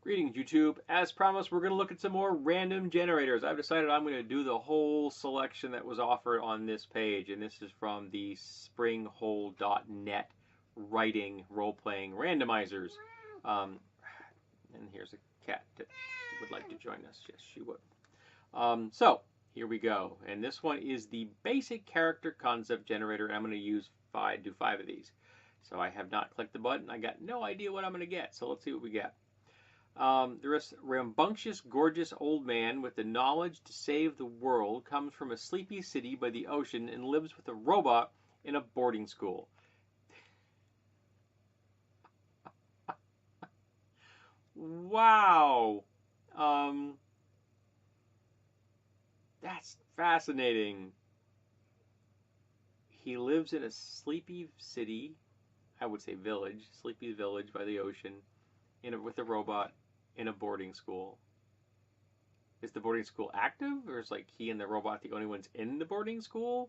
Greetings, YouTube. As promised, we're going to look at some more random generators. I've decided I'm going to do the whole selection that was offered on this page, and this is from the springhole.net writing role-playing randomizers. And here's a cat that would like to join us. Yes, she would. So here we go. And this one is the basic character concept generator, and I'm going to do 5 of these. So I have not clicked the button. I got no idea what I'm going to get. So let's see what we get. There is a rambunctious, gorgeous old man with the knowledge to save the world, comes from a sleepy city by the ocean, and lives with a robot in a boarding school. Wow! That's fascinating. He lives in a sleepy city, I would say village, sleepy village by the ocean, with a robot in a boarding school. Is the boarding school active, or is like he and the robot the only ones in the boarding school?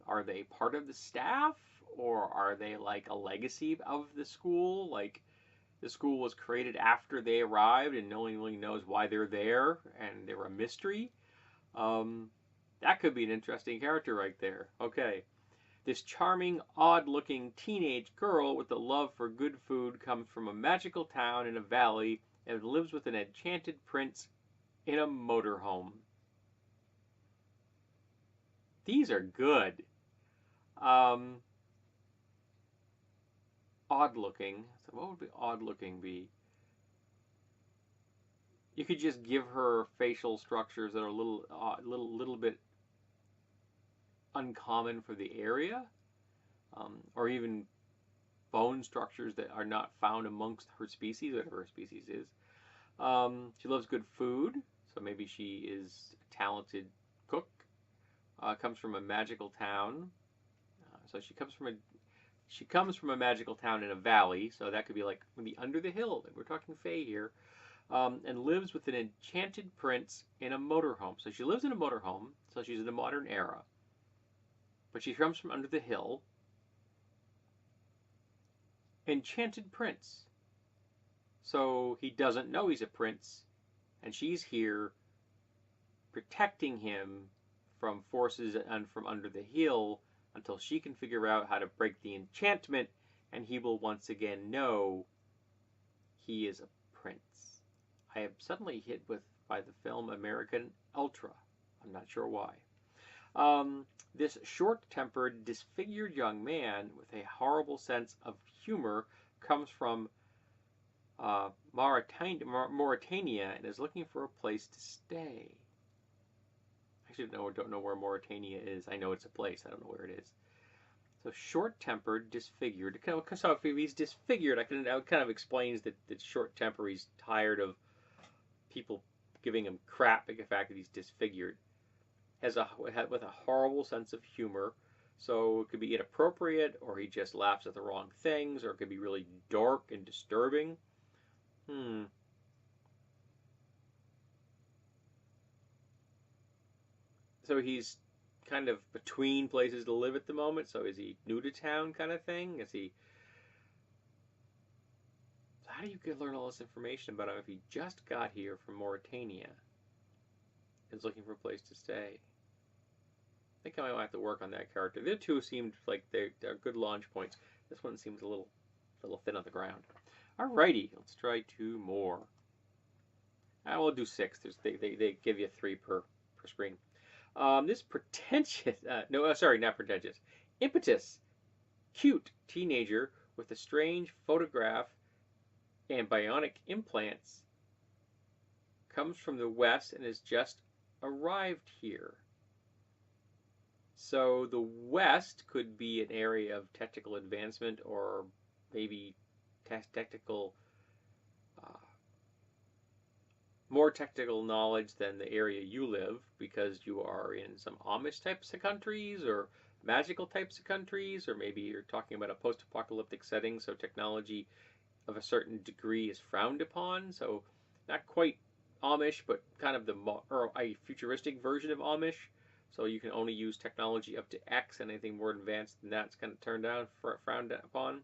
Are they part of the staff, or are they like a legacy of the school? Like the school was created after they arrived, and no one really knows why they're there, and they're a mystery. That could be an interesting character right there. Okay. This charming, odd-looking teenage girl with a love for good food comes from a magical town in a valley and lives with an enchanted prince in a motorhome. These are good. Odd-looking. So what would odd-looking be? You could just give her facial structures that are a little bit uncommon for the area, or even bone structures that are not found amongst her species, whatever her species is. She loves good food, so maybe she is a talented cook. Comes from a magical town, so she comes from a magical town in a valley, so that could be like maybe under the hill. We're talking Fae here. And lives with an enchanted prince in a motorhome. So she lives in a motorhome, so she's in the modern era. But she comes from under the hill. Enchanted prince. So he doesn't know he's a prince, and she's here protecting him from forces and from under the hill until she can figure out how to break the enchantment, and he will once again know he is a prince. I am suddenly hit by the film American Ultra. I'm not sure why. This short-tempered, disfigured young man with a horrible sense of humor comes from Mauritania and is looking for a place to stay. I actually don't know where Mauritania is. I know it's a place. I don't know where it is. So short-tempered, disfigured. So if he's disfigured, that kind of explains that short temper. He's tired of people giving him crap at the fact that he's disfigured. With a horrible sense of humor. So it could be inappropriate, or he just laughs at the wrong things, or it could be really dark and disturbing. So he's kind of between places to live at the moment. So is he new to town kind of thing? Is he... How do you learn all this information about him if he just got here from Mauritania and is looking for a place to stay? I think I might have to work on that character. The other two seemed like they're good launch points. This one seems a little thin on the ground. Alrighty, let's try 2 more. I will do 6. They give you 3 per screen. This pretentious, not pretentious, impetuous, cute teenager with a strange photograph and bionic implants comes from the West and has just arrived here. So the West could be an area of technical advancement, or maybe more technical knowledge than the area you live, because you are in some Amish types of countries or magical types of countries, or maybe you're talking about a post-apocalyptic setting, so technology of a certain degree is frowned upon. So not quite Amish, but kind of a futuristic version of Amish. So you can only use technology up to X, and anything more advanced than that's kind of frowned upon.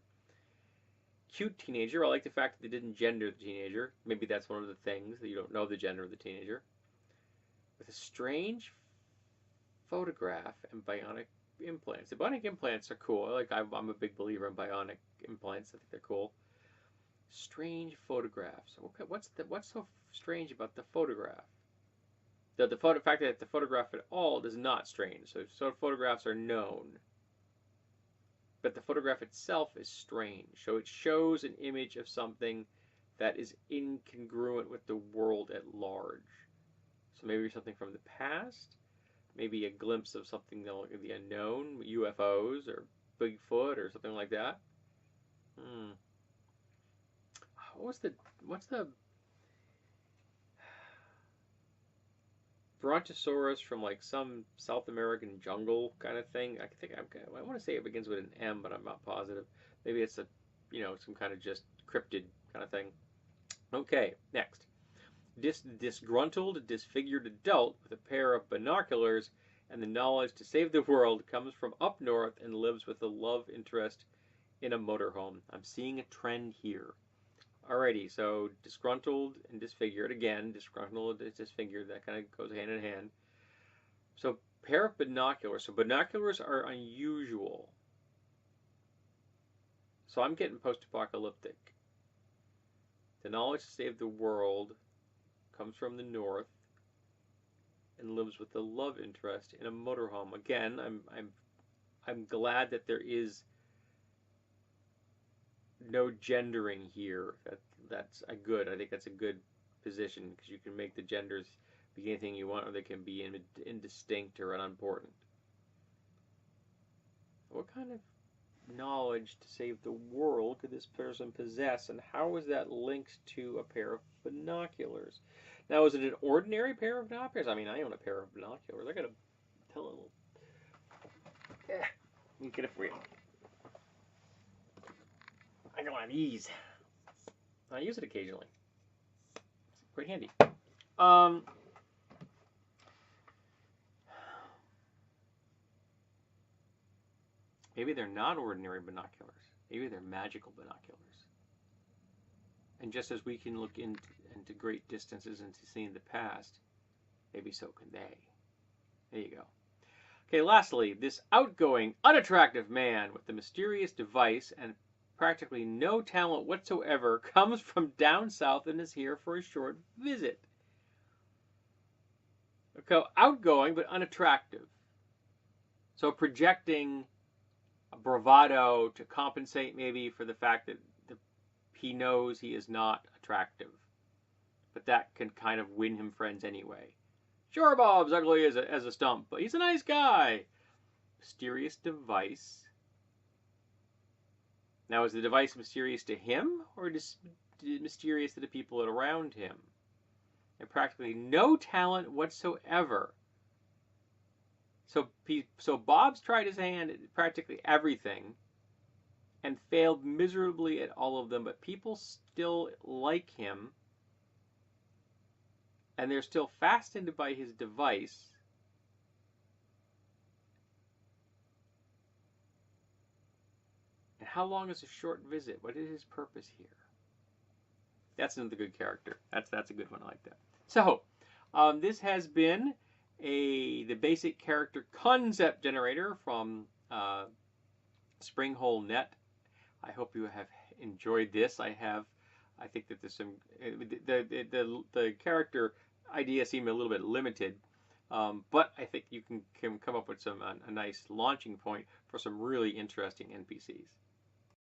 cute teenager. I like the fact that they didn't gender the teenager. Maybe that's one of the things, that you don't know the gender of the teenager. With a strange photograph and bionic implants. The bionic implants are cool. I'm a big believer in bionic implants. I think they're cool. Strange photographs. What's so strange about the photograph? The fact that the photograph at all is not strange. So photographs are known, but the photograph itself is strange. So it shows an image of something that is incongruent with the world at large. So maybe something from the past, maybe a glimpse of something like the unknown, UFOs or Bigfoot or something like that. What's the Brontosaurus from like some South American jungle kind of thing? I want to say it begins with an M, but I'm not positive. Maybe it's some kind of just cryptid kind of thing. Okay, next. Disgruntled, disfigured adult with a pair of binoculars and the knowledge to save the world comes from up north and lives with a love interest in a motorhome. I'm seeing a trend here. Alrighty, so disgruntled and disfigured. Again, disgruntled and disfigured. That kind of goes hand in hand. So, pair of binoculars. So, binoculars are unusual. So, I'm getting post-apocalyptic. The knowledge to save the world comes from the north and lives with a love interest in a motorhome. Again, I'm glad that there is no gendering here. That's a good. I think that's a good position because you can make the genders be anything you want, or they can be indistinct or unimportant. What kind of knowledge to save the world could this person possess, and how is that linked to a pair of binoculars? Now, is it an ordinary pair of binoculars? I mean, I own a pair of binoculars. I gotta tell a little. Yeah, let me get it for you. I don't have these. I use it occasionally. It's quite handy. Maybe they're not ordinary binoculars. Maybe they're magical binoculars. And just as we can look into great distances into seeing the past, maybe so can they. There you go. Okay, lastly, this outgoing, unattractive man with the mysterious device and practically no talent whatsoever comes from down south and is here for a short visit. Okay, outgoing but unattractive. So projecting a bravado to compensate maybe for the fact that he knows he is not attractive. But that can kind of win him friends anyway. Sure, Bob's ugly as a stump, but he's a nice guy. Mysterious device. Now, is the device mysterious to him, or mysterious to the people around him? And practically no talent whatsoever. So Bob's tried his hand at practically everything and failed miserably at all of them, but people still like him, and they're still fascinated by his device. And how long is a short visit? What is his purpose here? That's another good character. That's a good one. I like that. So, this has been the basic character concept generator from Springhole.net. I hope you have enjoyed this. I think that there's some the character idea seemed a little bit limited, but I think you can come up with a nice launching point for some really interesting NPCs.